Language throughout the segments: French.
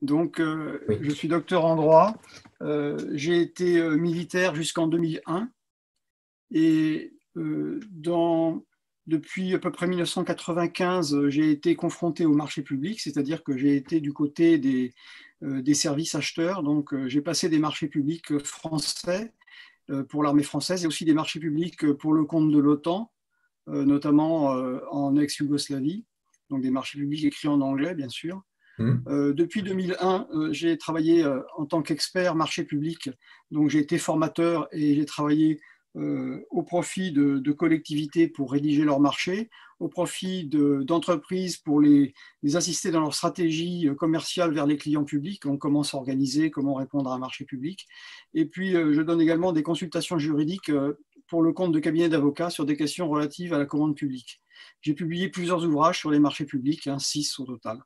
Donc, Oui. je suis docteur en droit. J'ai été militaire jusqu'en 2001 et depuis à peu près 1995, j'ai été confronté au marché public, c'est-à-dire que j'ai été du côté des services acheteurs. Donc, j'ai passé des marchés publics français pour l'armée française et aussi des marchés publics pour le compte de l'OTAN, notamment en ex-Yougoslavie, donc des marchés publics écrits en anglais, bien sûr. Mhm. Depuis 2001, j'ai travaillé en tant qu'expert marché public, donc j'ai été formateur et j'ai travaillé au profit de collectivités pour rédiger leur marché, au profit d'entreprises pour les assister dans leur stratégie commerciale vers les clients publics, donc comment s'organiser, comment répondre à un marché public. Et puis, je donne également des consultations juridiques pour le compte de cabinets d'avocats sur des questions relatives à la commande publique. J'ai publié plusieurs ouvrages sur les marchés publics, 6 au total.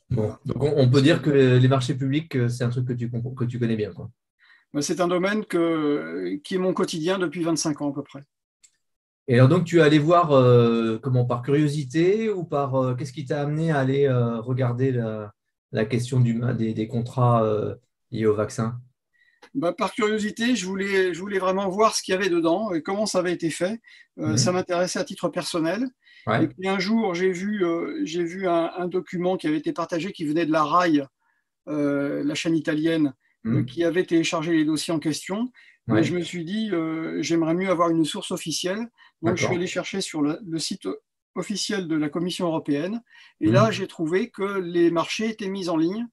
Bon. Voilà. Donc, on peut dire que les marchés publics, c'est un truc que tu connais bien, quoi. C'est un domaine qui est mon quotidien depuis 25 ans à peu près. Et alors, donc, tu es allé voir comment, par curiosité ou par qu'est-ce qui t'a amené à aller regarder la question des contrats liés au vaccin? Par curiosité, je voulais vraiment voir ce qu'il y avait dedans et comment ça avait été fait. Ça Mhm. m'intéressait à titre personnel. Et Ouais. puis un jour, j'ai vu un document qui avait été partagé qui venait de la RAI, la chaîne italienne, Mhm. qui avait téléchargé les dossiers en question. Mais je Ouais. me suis dit, j'aimerais mieux avoir une source officielle. Donc, je suis D'accord. allé chercher sur le site officiel de la Commission européenne. Et là, Mhm. j'ai trouvé que les marchés étaient mis en ligne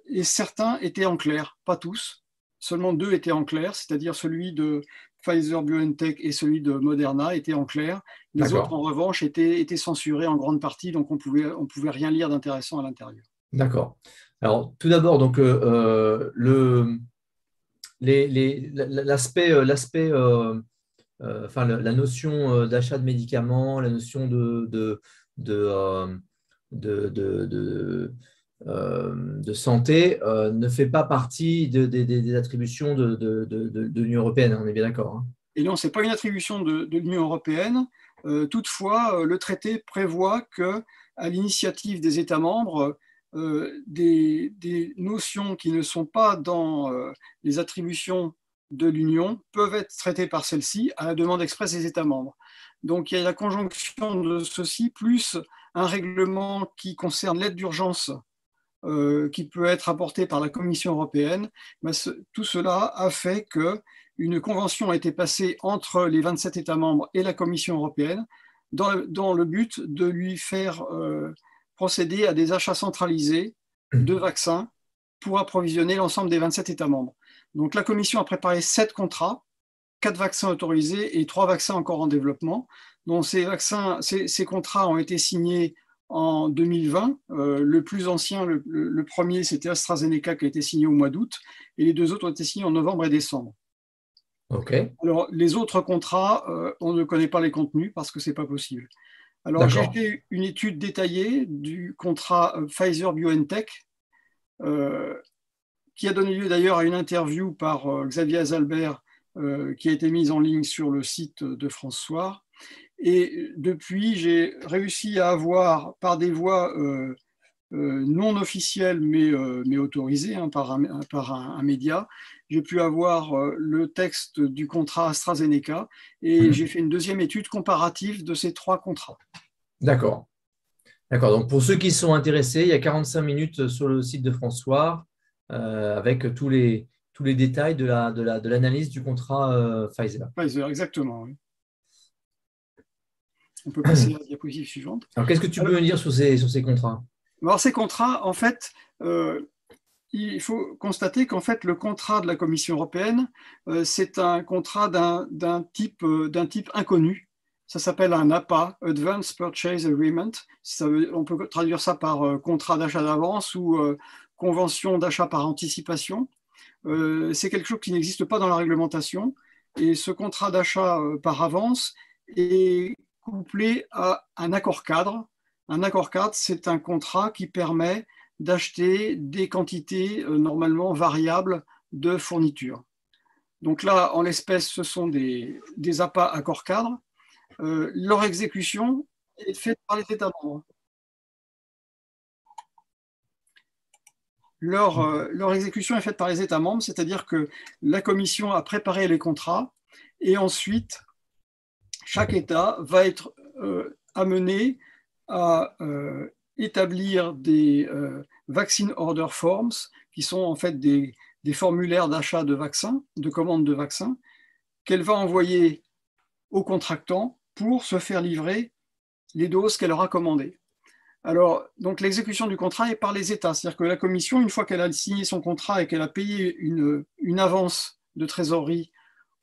et certains étaient en clair, pas tous. Seulement 2 étaient en clair, c'est-à-dire celui de Pfizer-BioNTech et celui de Moderna étaient en clair. Les autres, D'accord. en revanche, étaient censurés en grande partie, donc on pouvait rien lire d'intéressant à l'intérieur. D'accord. Alors, tout d'abord, donc, l'aspect, enfin, la notion d'achat de médicaments, la notion de, euh, de santé ne fait pas partie des attributions de l'Union européenne, on est bien d'accord, hein. Et non, ce n'est pas une attribution de l'Union européenne. Toutefois, le traité prévoit que, à l'initiative des États membres, des notions qui ne sont pas dans les attributions de l'Union peuvent être traitées par celle-ci à la demande expresse des États membres. Donc il y a la conjonction de ceci, plus un règlement qui concerne l'aide d'urgence qui peut être apportée par la Commission européenne. Tout cela a fait qu'une convention a été passée entre les 27 États membres et la Commission européenne dans le but de lui faire procéder à des achats centralisés de vaccins pour approvisionner l'ensemble des 27 États membres. Donc la Commission a préparé 7 contrats, 4 vaccins autorisés et 3 vaccins encore en développement. Donc ces contrats ont été signés en 2020. Le plus ancien, le premier, c'était AstraZeneca qui a été signé au mois d'août et les 2 autres ont été signés en novembre et décembre. OK. Alors, les autres contrats, on ne connaît pas les contenus parce que ce n'est pas possible. Alors, j'ai D'accord. fait une étude détaillée du contrat Pfizer-BioNTech euh, qui a donné lieu d'ailleurs à une interview par Xavier Azalbert qui a été mise en ligne sur le site de France Soir. Et depuis, j'ai réussi à avoir par des voies non officielles mais autorisées par un média, j'ai pu avoir le texte du contrat AstraZeneca et j'ai Mhm. fait une deuxième étude comparative de ces 3 contrats. D'accord. D'accord. Donc, pour ceux qui sont intéressés, il y a 45 minutes sur le site de François avec tous les détails de l'analyse du contrat Pfizer. Pfizer, exactement. Oui. On peut passer à la diapositive suivante. Alors, qu'est-ce que tu Alors, peux me dire sur ces contrats? ces contrats, en fait, il faut constater qu'en fait, le contrat de la Commission européenne, c'est un contrat d'un type inconnu. Ça s'appelle un APA, Advanced Purchase Agreement. On peut traduire ça par contrat d'achat d'avance ou convention d'achat par anticipation. C'est quelque chose qui n'existe pas dans la réglementation. Et ce contrat d'achat par avance est couplé à un accord cadre. Un accord cadre, c'est un contrat qui permet d'acheter des quantités normalement variables de fournitures. Donc là, en l'espèce, ce sont des APA accords cadres. Leur exécution est faite par les États membres. leur exécution est faite par les États membres, c'est-à-dire que la Commission a préparé les contrats et ensuite, chaque État va être amené à établir des vaccine order forms, qui sont en fait des formulaires d'achat de vaccins, de commande de vaccins, qu'elle va envoyer aux contractants pour se faire livrer les doses qu'elle aura commandées. Alors, donc l'exécution du contrat est par les États, c'est-à-dire que la Commission, une fois qu'elle a signé son contrat et qu'elle a payé une avance de trésorerie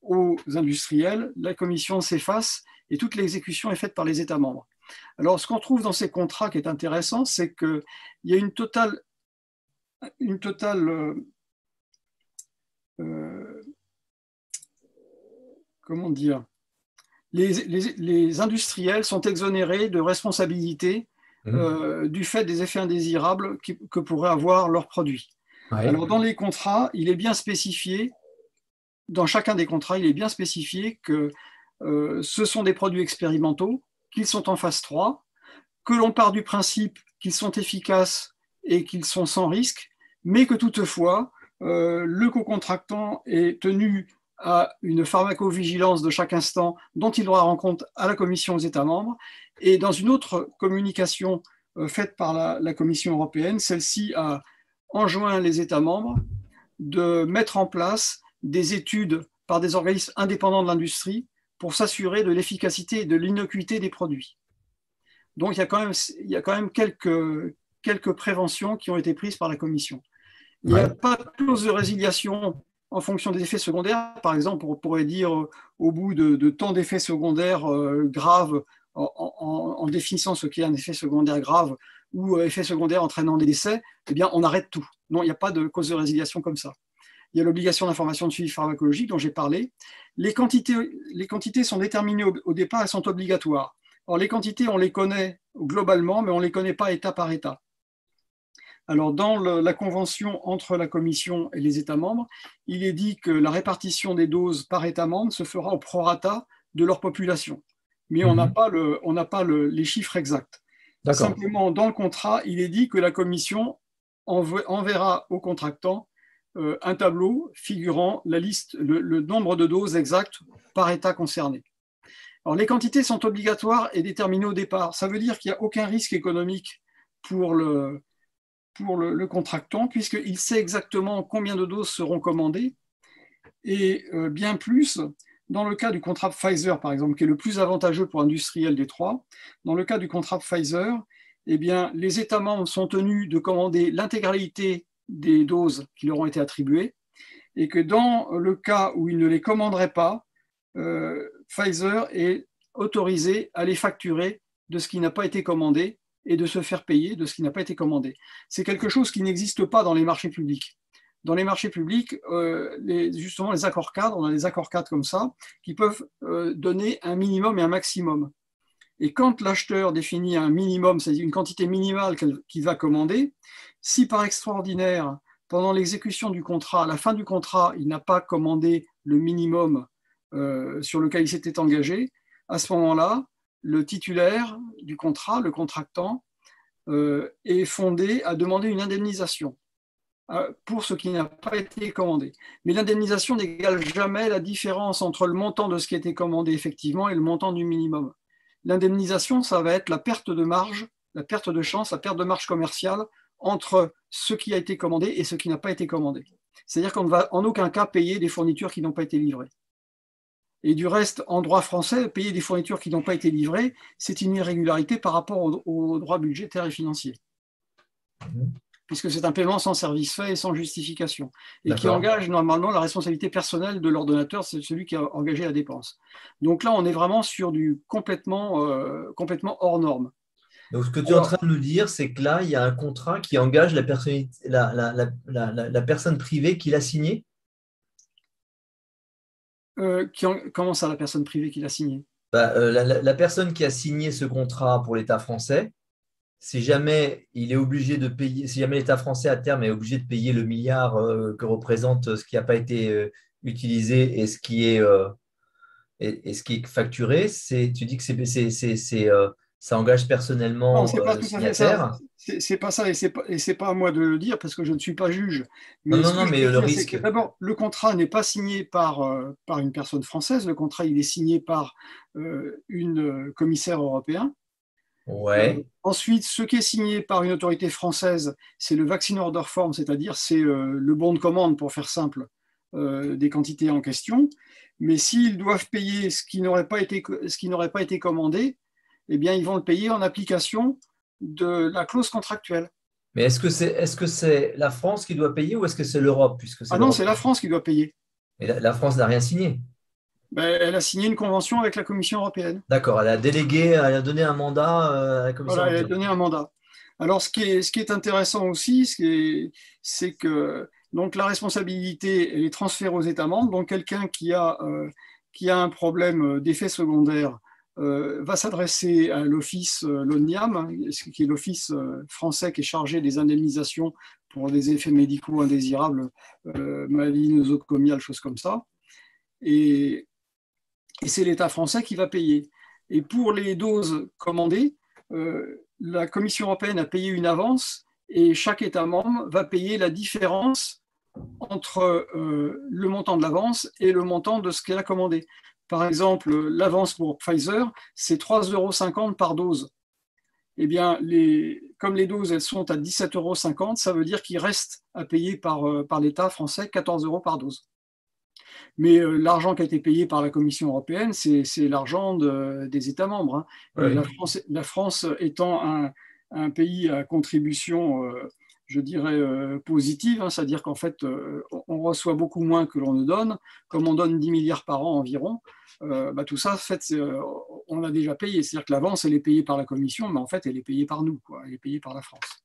aux industriels, la Commission s'efface et toute l'exécution est faite par les États membres. Alors, ce qu'on trouve dans ces contrats qui est intéressant, c'est qu'il y a une totale comment dire, les industriels sont exonérés de responsabilité du fait des effets indésirables que pourraient avoir leurs produits. Ouais. Alors, dans les contrats, il est bien spécifié, dans chacun des contrats, il est bien spécifié que ce sont des produits expérimentaux, qu'ils sont en phase 3, que l'on part du principe qu'ils sont efficaces et qu'ils sont sans risque, mais que toutefois, le co-contractant est tenu à une pharmacovigilance de chaque instant dont il doit rendre compte à la Commission aux États membres. Et dans une autre communication faite par la Commission européenne, celle-ci a enjoint les États membres de mettre en place des études par des organismes indépendants de l'industrie pour s'assurer de l'efficacité et de l'innocuité des produits. Donc il y a quand même quelques préventions qui ont été prises par la Commission. Il n'y a pas de clause de résiliation en fonction des effets secondaires. Par exemple, on pourrait dire au bout de tant d'effets secondaires graves, en définissant ce qu'est un effet secondaire grave ou effet secondaire entraînant des décès, eh bien, on arrête tout. Non, il n'y a pas de cause de résiliation comme ça. Il y a l'obligation d'information de suivi pharmacologique dont j'ai parlé. Les quantités sont déterminées au départ, elles sont obligatoires. Alors, les quantités, on les connaît globalement, mais on ne les connaît pas État par État. Alors, dans la convention entre la Commission et les États membres, il est dit que la répartition des doses par État membre se fera au prorata de leur population. Mais on n'a pas les chiffres exacts. Simplement, dans le contrat, il est dit que la Commission enverra aux contractants un tableau figurant la liste, le nombre de doses exactes par État concerné. Alors, les quantités sont obligatoires et déterminées au départ. Ça veut dire qu'il n'y a aucun risque économique pour le contractant, puisqu'il sait exactement combien de doses seront commandées. Et bien plus, dans le cas du contrat Pfizer, par exemple, qui est le plus avantageux pour l'industriel des trois, dans le cas du contrat Pfizer, eh bien, les États membres sont tenus de commander l'intégralité des doses qui leur ont été attribuées, et que dans le cas où ils ne les commanderaient pas, Pfizer est autorisé à les facturer de ce qui n'a pas été commandé et de se faire payer de ce qui n'a pas été commandé. C'est quelque chose qui n'existe pas dans les marchés publics. Dans les marchés publics, justement, les accords cadres, on a des accords cadres comme ça, qui peuvent donner un minimum et un maximum. Et quand l'acheteur définit un minimum, c'est-à-dire une quantité minimale qu'il va commander, si par extraordinaire, pendant l'exécution du contrat, à la fin du contrat, il n'a pas commandé le minimum sur lequel il s'était engagé, à ce moment-là, le titulaire du contrat, le contractant, est fondé à demander une indemnisation pour ce qui n'a pas été commandé. Mais l'indemnisation n'égale jamais la différence entre le montant de ce qui a été commandé effectivement et le montant du minimum. L'indemnisation, ça va être la perte de marge, la perte de chance, la perte de marge commerciale entre ce qui a été commandé et ce qui n'a pas été commandé. C'est-à-dire qu'on ne va en aucun cas payer des fournitures qui n'ont pas été livrées. Et du reste, en droit français, payer des fournitures qui n'ont pas été livrées, c'est une irrégularité par rapport au droit budgétaire et financier. Puisque c'est un paiement sans service fait et sans justification. Et qui engage normalement la responsabilité personnelle de l'ordonnateur, c'est celui qui a engagé la dépense. Donc là, on est vraiment sur du complètement hors norme. Donc, ce que tu es en train de nous dire, c'est que là, il y a un contrat qui engage la personne privée qui l'a signé. Comment ça, la personne privée qui l'a signé? La personne qui a signé ce contrat pour l'État français, si jamais il est obligé de payer, si jamais l'État français à terme est obligé de payer le milliard que représente ce qui n'a pas été utilisé et ce qui est facturé, tu dis que ça engage Non, personnellement c'est pas le tout à fait ça. signataire. C'est pas ça, et c'est pas à moi de le dire parce que je ne suis pas juge. Non, Mais non, ce que non, je mais peux le dire, c'est que risque. d'abord, le contrat n'est pas signé par une personne française. Le contrat, il est signé par une commissaire européen. Ouais. Ensuite, ce qui est signé par une autorité française, c'est le Vaccine Order Form, c'est-à-dire c'est le bon de commande, pour faire simple, des quantités en question. Mais s'ils doivent payer ce qui n'aurait pas été commandé, eh bien, ils vont le payer en application de la clause contractuelle. Mais est-ce que c'est la France qui doit payer ou est-ce que c'est l'Europe, puisque c'est Ah non, l'Europe? c'est la France qui doit payer. Et la France n'a rien signé. Ben, elle a signé une convention avec la Commission européenne. D'accord, elle a délégué, elle a donné un mandat à la Commission Voilà, elle a européenne. donné un mandat. Alors, ce qui est intéressant aussi, c'est que donc, la responsabilité elle est transférée aux États membres. Donc, quelqu'un qui a un problème d'effet secondaire va s'adresser à l'office, l'ONIAM, hein, qui est l'office français qui est chargé des indemnisations pour des effets médicaux indésirables, maladies nosocomiales, choses comme ça. Et, et c'est l'État français qui va payer. Et pour les doses commandées, la Commission européenne a payé une avance et chaque État membre va payer la différence entre le montant de l'avance et le montant de ce qu'elle a commandé. Par exemple, l'avance pour Pfizer, c'est 3,50 € par dose. Eh bien, comme les doses elles sont à 17,50 €, ça veut dire qu'il reste à payer par l'État français 14 € par dose. Mais l'argent qui a été payé par la Commission européenne, c'est l'argent des États membres, hein. Et Oui. la France étant un pays à contribution, je dirais, positive, hein, c'est-à-dire qu'en fait, on reçoit beaucoup moins que l'on ne donne. Comme on donne 10 milliards par an environ, bah, tout ça, en fait, on l'a déjà payé. C'est-à-dire que l'avance, elle est payée par la Commission, mais en fait, elle est payée par nous, quoi. Elle est payée par la France.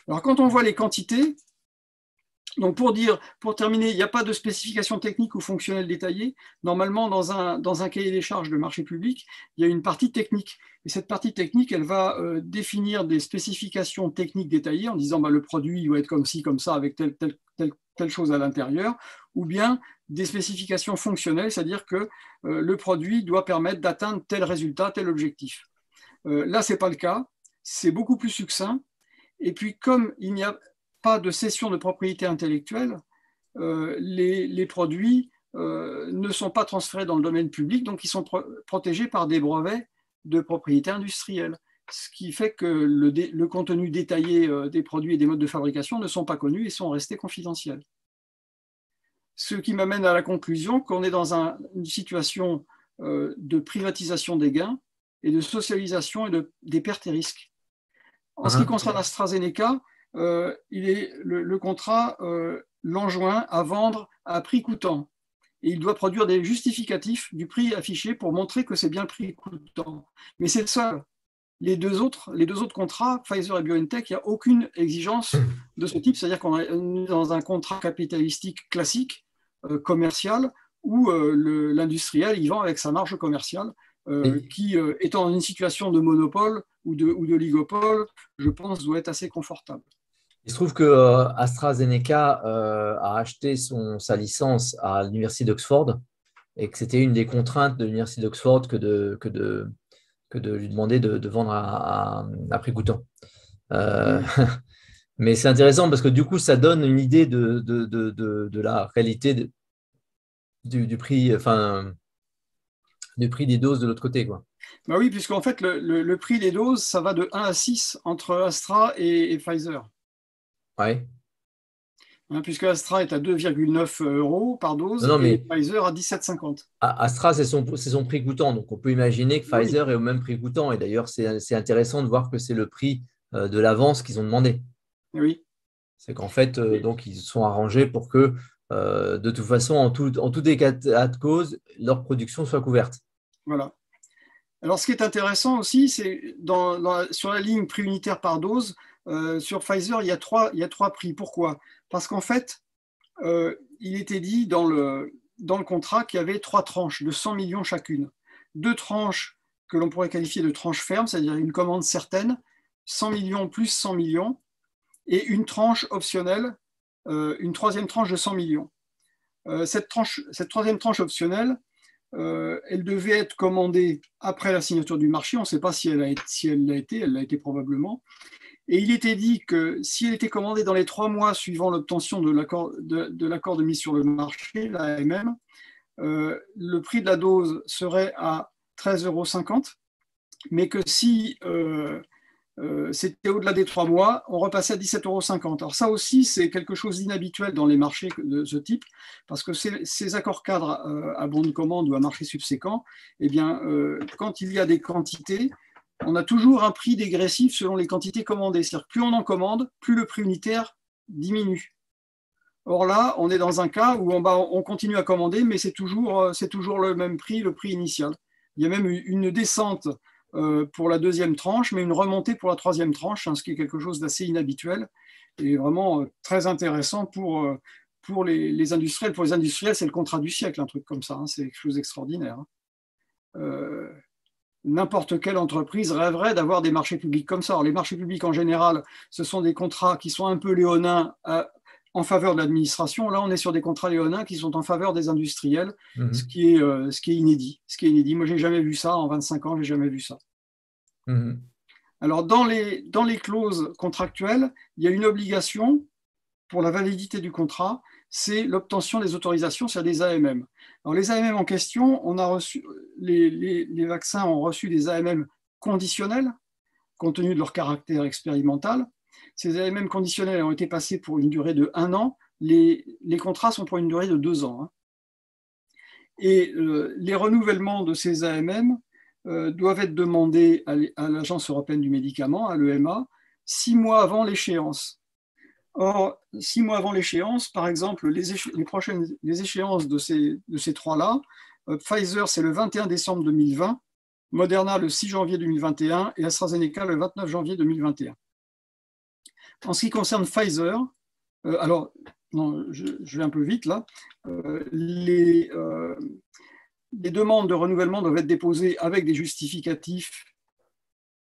Alors, quand on voit les quantités, donc pour terminer, il n'y a pas de spécification technique ou fonctionnelle détaillée. Normalement, dans un cahier des charges de marché public, il y a une partie technique. Et cette partie technique, elle va définir des spécifications techniques détaillées en disant bah, le produit doit être comme ci, comme ça, avec telle chose à l'intérieur, ou bien des spécifications fonctionnelles, c'est-à-dire que le produit doit permettre d'atteindre tel résultat, tel objectif. Là, ce n'est pas le cas. C'est beaucoup plus succinct. Et puis, comme il n'y a pas de cession de propriété intellectuelle, les produits ne sont pas transférés dans le domaine public, donc ils sont protégés par des brevets de propriété industrielle. Ce qui fait que le contenu détaillé des produits et des modes de fabrication ne sont pas connus et sont restés confidentiels. Ce qui m'amène à la conclusion qu'on est dans une situation de privatisation des gains et de socialisation des pertes et risques. En ce qui concerne AstraZeneca, le contrat l'enjoint à vendre à prix coûtant. Et il doit produire des justificatifs du prix affiché pour montrer que c'est bien le prix coûtant. Mais c'est le seul. Les deux autres contrats, Pfizer et BioNTech, il n'y a aucune exigence de ce type. C'est-à-dire qu'on est dans un contrat capitalistique classique, commercial, où l'industriel y vend avec sa marge commerciale, qui, étant dans une situation de monopole ou d'oligopole, je pense, doit être assez confortable. Il se trouve que AstraZeneca a acheté sa licence à l'Université d'Oxford et que c'était une des contraintes de l'Université d'Oxford que de lui demander de vendre à prix coûtant. Mais c'est intéressant parce que du coup, ça donne une idée de la réalité du prix, enfin, du prix des doses de l'autre côté, quoi. Bah oui, puisqu'en fait, le prix des doses, ça va de 1 à 6 entre Astra et Pfizer. Ouais. Hein, puisque Astra est à 2,9 € par Non, dose non, et mais Pfizer à 17,50. Astra, c'est son prix coûtant. Donc, on peut imaginer que Oui, Pfizer est au même prix coûtant. Et d'ailleurs, c'est intéressant de voir que c'est le prix de l'avance qu'ils ont demandé. oui. C'est qu'en fait, donc, ils se sont arrangés pour que, de toute façon, en tout état de cause, leur production soit couverte. Voilà. Alors, ce qui est intéressant aussi, c'est sur la ligne prix unitaire par dose, sur Pfizer, il y a trois prix. Pourquoi? Parce qu'en fait, il était dit dans le contrat qu'il y avait 3 tranches de 100 millions chacune. 2 tranches que l'on pourrait qualifier de tranches fermes, c'est-à-dire une commande certaine, 100 millions plus 100 millions, et une tranche optionnelle, une troisième tranche de 100 millions. Cette troisième tranche optionnelle, elle devait être commandée après la signature du marché. On ne sait pas si elle l'a été, elle l'a été probablement. Et il était dit que si elle était commandée dans les 3 mois suivant l'obtention de l'accord de mise sur le marché, l'AMM, le prix de la dose serait à 13,50 €, mais que si c'était au-delà des 3 mois, on repassait à 17,50 €. Alors ça aussi, c'est quelque chose d'inhabituel dans les marchés de ce type, parce que ces accords cadres à bon de commande ou à marché subséquent, eh bien, quand il y a des quantités, on a toujours un prix dégressif selon les quantités commandées. C'est-à-dire que plus on en commande, plus le prix unitaire diminue. Or là, on est dans un cas où on continue à commander, mais c'est toujours le même prix, le prix initial. Il y a même une descente pour la deuxième tranche, mais une remontée pour la troisième tranche, hein, ce qui est quelque chose d'assez inhabituel et vraiment très intéressant pour les industriels. Pour les industriels, c'est le contrat du siècle, un truc comme ça, hein, c'est quelque chose d'extraordinaire. N'importe quelle entreprise rêverait d'avoir des marchés publics comme ça. Alors, les marchés publics, en général, ce sont des contrats qui sont un peu léonins en faveur de l'administration. Là, on est sur des contrats léonins qui sont en faveur des industriels, ce qui est inédit. Moi, je n'ai jamais vu ça en 25 ans, je n'ai jamais vu ça. Alors, dans les clauses contractuelles, il y a une obligation pour la validité du contrat, c'est l'obtention des autorisations, c'est-à-dire des AMM. Alors, les AMM en question, les vaccins ont reçu des AMM conditionnels, compte tenu de leur caractère expérimental. Ces AMM conditionnels ont été passés pour une durée de 1 an. Les contrats sont pour une durée de 2 ans. Hein. Et les renouvellements de ces AMM doivent être demandés à l'Agence européenne du médicament, à l'EMA, 6 mois avant l'échéance. Or, 6 mois avant l'échéance, par exemple, les échéances de ces 3-là, Pfizer, c'est le 21 décembre 2020, Moderna le 6 janvier 2021 et AstraZeneca le 29 janvier 2021. En ce qui concerne Pfizer, alors, non, je vais un peu vite là, les demandes de renouvellement doivent être déposées avec des justificatifs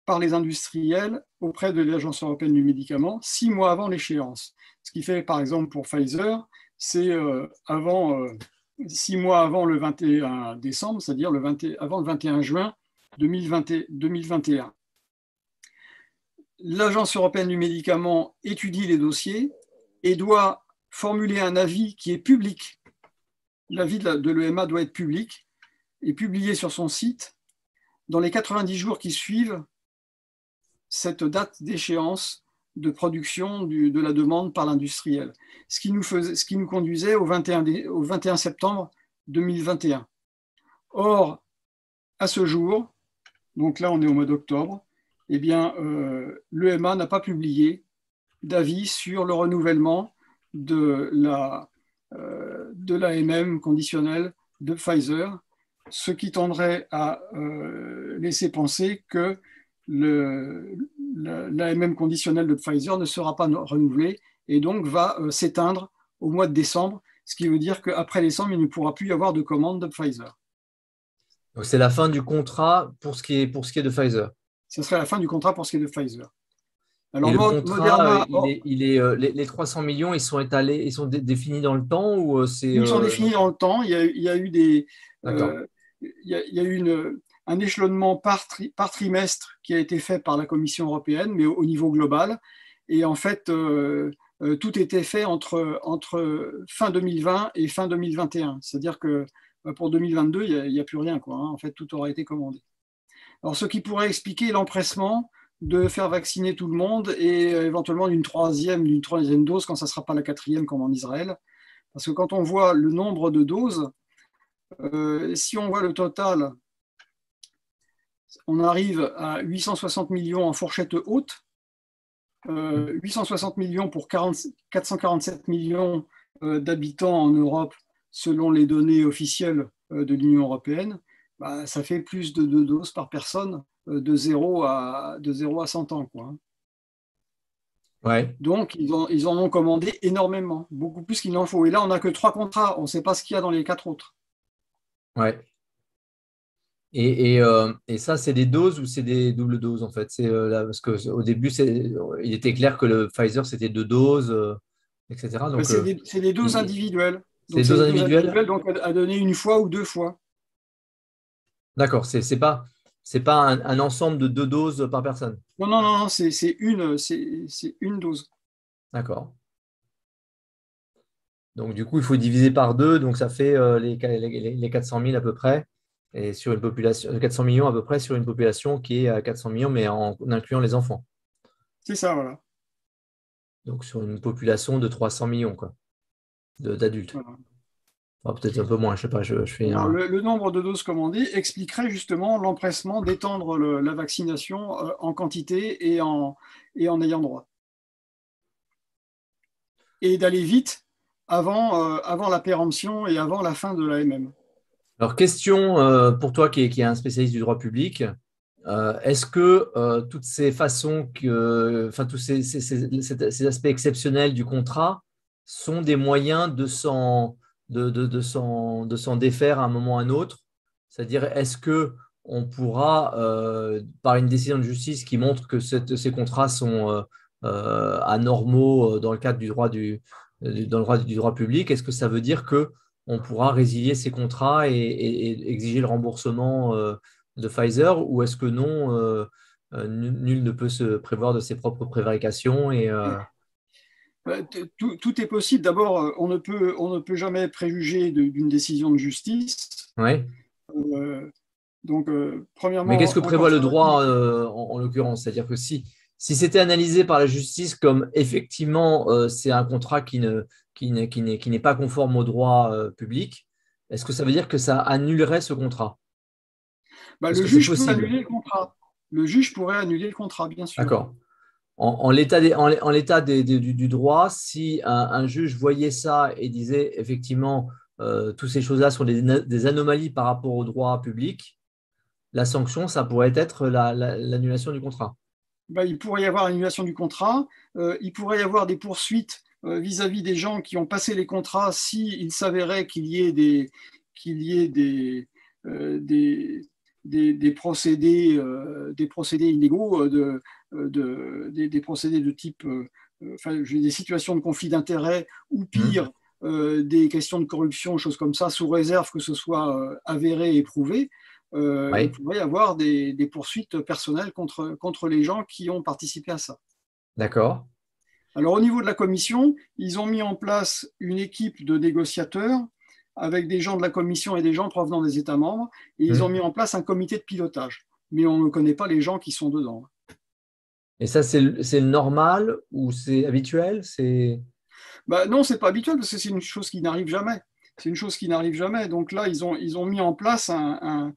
par les industriels auprès de l'Agence européenne du médicament 6 mois avant l'échéance. Ce qui fait, par exemple, pour Pfizer, c'est 6 mois avant le 21 décembre, c'est-à-dire avant le 21 juin 2021. L'Agence européenne du médicament étudie les dossiers et doit formuler un avis qui est public. L'avis de l'EMA doit être public et publié sur son site dans les 90 jours qui suivent cette date d'échéance de production de la demande par l'industriel, ce qui nous conduisait au 21 septembre 2021. Or, à ce jour, donc là on est au mois d'octobre, eh bien, l'EMA n'a pas publié d'avis sur le renouvellement de l'AMM conditionnelle de Pfizer, ce qui tendrait à laisser penser que l'AMM conditionnelle de Pfizer ne sera pas renouvelée et donc va s'éteindre au mois de décembre, ce qui veut dire qu'après décembre, il ne pourra plus y avoir de commande de Pfizer. Donc, c'est la fin du contrat pour ce qui est de Pfizer. Ce serait la fin du contrat pour ce qui est de Pfizer. Alors, et le contrat, les 300 millions, ils sont étalés, ils sont définis dans le temps ou c'est Ils sont définis dans le temps. Il y a eu un échelonnement par trimestre qui a été fait par la Commission européenne, mais au niveau global. Et en fait, tout était fait entre fin 2020 et fin 2021. C'est-à-dire que pour 2022, il n'y a plus rien, quoi, hein. En fait, tout aura été commandé. Alors, ce qui pourrait expliquer l'empressement de faire vacciner tout le monde et éventuellement d'une troisième dose quand ça ne sera pas la 4e comme en Israël. Parce que quand on voit le nombre de doses, si on voit le total, on arrive à 860 millions en fourchette haute, 860 millions pour 447 millions d'habitants en Europe, selon les données officielles de l'Union européenne. Bah, ça fait plus de 2 doses par personne de 0 à 100 ans, quoi. Ouais. Donc, ils en ont commandé énormément, beaucoup plus qu'il n'en faut. Et là, on n'a que 3 contrats, on ne sait pas ce qu'il y a dans les 4 autres. Ouais. Et ça, c'est des doses ou c'est des doubles doses, en fait? Là, parce qu'au début, il était clair que le Pfizer, c'était 2 doses, etc. Donc, c'est des doses individuelles. C'est des doses individuelles. Donc, à donner 1 fois ou 2 fois. D'accord, c'est pas un ensemble de 2 doses par personne. Non, non, non, non, c'est une dose. D'accord. Donc, du coup, il faut diviser par 2, donc ça fait les 400 000 à peu près, et sur une population, 400 millions à peu près sur une population qui est à 400 millions, mais en incluant les enfants. C'est ça, voilà. Donc, sur une population de 300 millions, quoi, d'adultes. Voilà. Enfin, peut-être un peu moins, je sais pas, je fais Alors, un. le nombre de doses commandées expliquerait justement l'empressement d'étendre la vaccination en quantité et en ayant droit. Et d'aller vite avant la péremption et avant la fin de la MM. Alors, question pour toi qui est un spécialiste du droit public. Est-ce que toutes ces façons, enfin, tous ces aspects exceptionnels du contrat sont des moyens de s'en défaire à un moment ou à un autre? C'est-à-dire, est-ce que on pourra, par une décision de justice qui montre que ces contrats sont anormaux dans le cadre dans le droit du droit public, est-ce que ça veut dire que on pourra résilier ces contrats et exiger le remboursement de Pfizer, ou est-ce que non, nul ne peut se prévoir de ses propres prévarications Tout est possible. D'abord, on ne peut jamais préjuger d'une décision de justice. ouais. Mais qu'est-ce Premièrement, que encore prévoit le faudrait-il. droit en l'occurrence? C'est-à-dire que si c'était analysé par la justice comme effectivement c'est un contrat qui n'est pas conforme au droit public, est-ce que ça veut dire que ça annulerait ce contrat? Est-ce Le que c'est juge peut possible? annuler le contrat. Le juge pourrait annuler le contrat, bien sûr. D'accord. En l'état du droit, si un juge voyait ça et disait effectivement toutes ces choses-là sont des anomalies par rapport au droit public, la sanction, ça pourrait être l'annulation du contrat. Il pourrait y avoir annulation du contrat. Il pourrait y avoir des poursuites vis-à-vis des gens qui ont passé les contrats s'il s'avérait qu'il y ait des procédés illégaux, des procédés de type, des situations de conflit d'intérêts ou Hmm. pire, des questions de corruption, choses comme ça, sous réserve que ce soit avéré et prouvé. Il Oui, pourrait y avoir des poursuites personnelles contre les gens qui ont participé à ça. d'accord. Alors au niveau de la commission, ils ont mis en place une équipe de négociateurs avec des gens de la commission et des gens provenant des États membres, et ils ont Hmm. mis en place un comité de pilotage. Mais on ne connaît pas les gens qui sont dedans. Et ça, c'est le normal ou c'est habituel? Non, c'est pas habituel parce que c'est une chose qui n'arrive jamais. C'est une chose qui n'arrive jamais. Donc là, ils ont mis en place un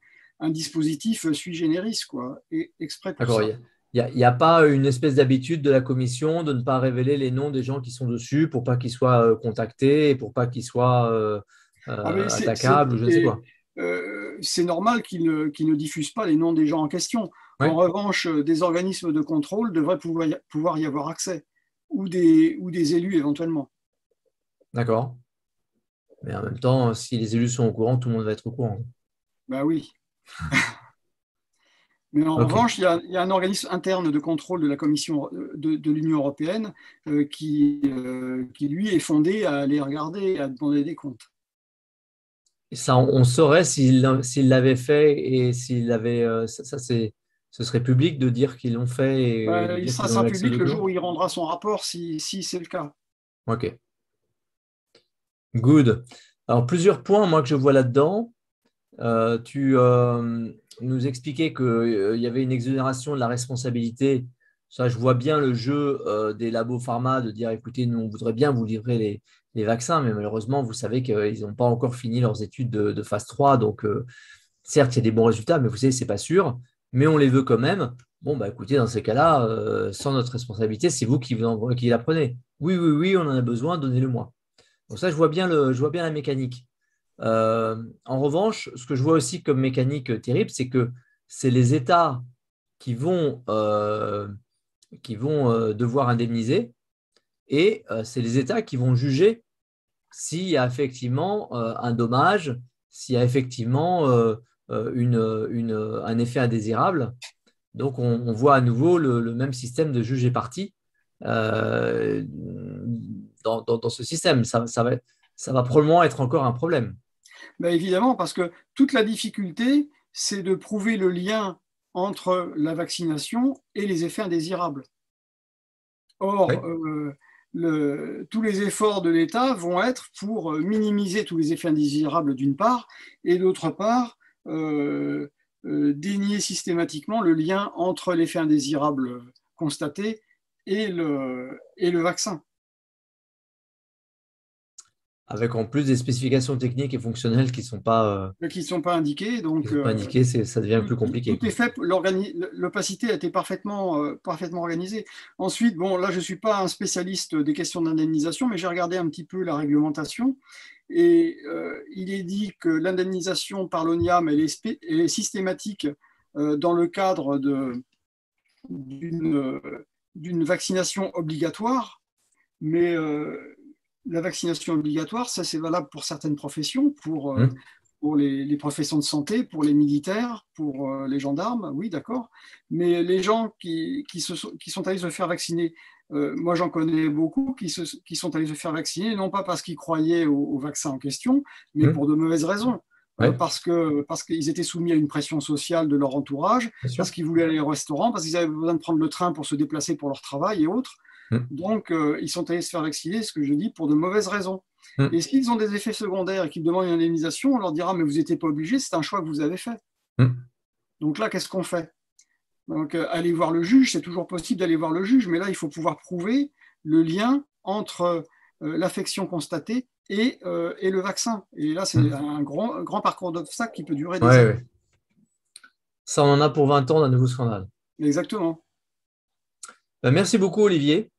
dispositif sui generis, quoi, exprès pour D'accord. ça. Il y a pas une espèce d'habitude de la commission de ne pas révéler les noms des gens qui sont dessus pour pas qu'ils soient contactés, pour pas qu'ils soient Ah, mais attaquables ou je ne sais quoi. c'est normal qu'ils ne diffusent pas les noms des gens en question. En Oui, revanche, des organismes de contrôle devraient pouvoir y avoir accès, ou des élus éventuellement. d'accord. Mais en même temps, si les élus sont au courant, tout le monde va être au courant. Ben oui. Mais en Ok. revanche, il y a un organisme interne de contrôle de la Commission de l'Union européenne qui, lui, est fondé à aller regarder et à demander des comptes. Et ça, on saurait s'il l'avait fait et s'il avait. Ce serait public de dire qu'ils l'ont fait et de Il dire sera qu'ils ont eu ça accès aux public le jour documents. où il rendra son rapport, si c'est le cas. Ok. Good. Alors, plusieurs points, moi, que je vois là-dedans. Tu nous expliquais qu'il y avait une exonération de la responsabilité. Ça, je vois bien le jeu des labos pharma de dire, écoutez, nous, on voudrait bien vous livrer les vaccins, mais malheureusement, vous savez qu'ils n'ont pas encore fini leurs études de phase 3. Donc, certes, il y a des bons résultats, mais vous savez, ce n'est pas sûr. Mais on les veut quand même. Bon, bah, écoutez, dans ces cas-là, sans notre responsabilité, c'est vous qui la prenez. Oui, oui, oui, on en a besoin, donnez-le-moi. Donc ça, je vois bien la mécanique. En revanche, ce que je vois aussi comme mécanique terrible, c'est que c'est les États qui vont devoir indemniser et c'est les États qui vont juger s'il y a effectivement un dommage, s'il y a effectivement un effet indésirable. Donc, on voit à nouveau le même système de juge et partie euh, dans ce système. Ça va probablement être encore un problème. Évidemment, parce que toute la difficulté, c'est de prouver le lien entre la vaccination et les effets indésirables. Or, tous les efforts de l'État vont être pour minimiser tous les effets indésirables d'une part, et d'autre part, dénier systématiquement le lien entre l'effet indésirable constaté et le vaccin. Avec en plus des spécifications techniques et fonctionnelles qui ne sont pas indiquées. Donc, indiquées, ça devient plus compliqué. Tout est fait, l'opacité a été parfaitement organisée. Ensuite, bon, là, je ne suis pas un spécialiste des questions d'indemnisation, mais j'ai regardé un petit peu la réglementation. Et il est dit que l'indemnisation par l'ONIAM, elle est systématique dans le cadre d'une vaccination obligatoire, mais la vaccination obligatoire, ça c'est valable pour certaines professions, pour les professions de santé, pour les militaires, pour les gendarmes, oui d'accord, mais les gens qui sont allés se faire vacciner, moi j'en connais beaucoup qui sont allés se faire vacciner, non pas parce qu'ils croyaient au vaccin en question, mais pour de mauvaises raisons. Parce qu'ils étaient soumis à une pression sociale de leur entourage, parce qu'ils voulaient aller au restaurant, parce qu'ils avaient besoin de prendre le train pour se déplacer pour leur travail et autres. Donc, ils sont allés se faire vacciner, ce que je dis, pour de mauvaises raisons. Et s'ils ont des effets secondaires et qu'ils demandent une indemnisation, on leur dira, mais vous n'étiez pas obligé, c'est un choix que vous avez fait. Donc là, qu'est-ce qu'on fait? Donc, aller voir le juge, c'est toujours possible d'aller voir le juge, mais là, il faut pouvoir prouver le lien entre l'affection constatée et le vaccin. Et là, c'est un grand parcours d'obstacles qui peut durer des années. Ça, on en a pour 20 ans d'un nouveau scandale. Exactement. Merci beaucoup, Olivier.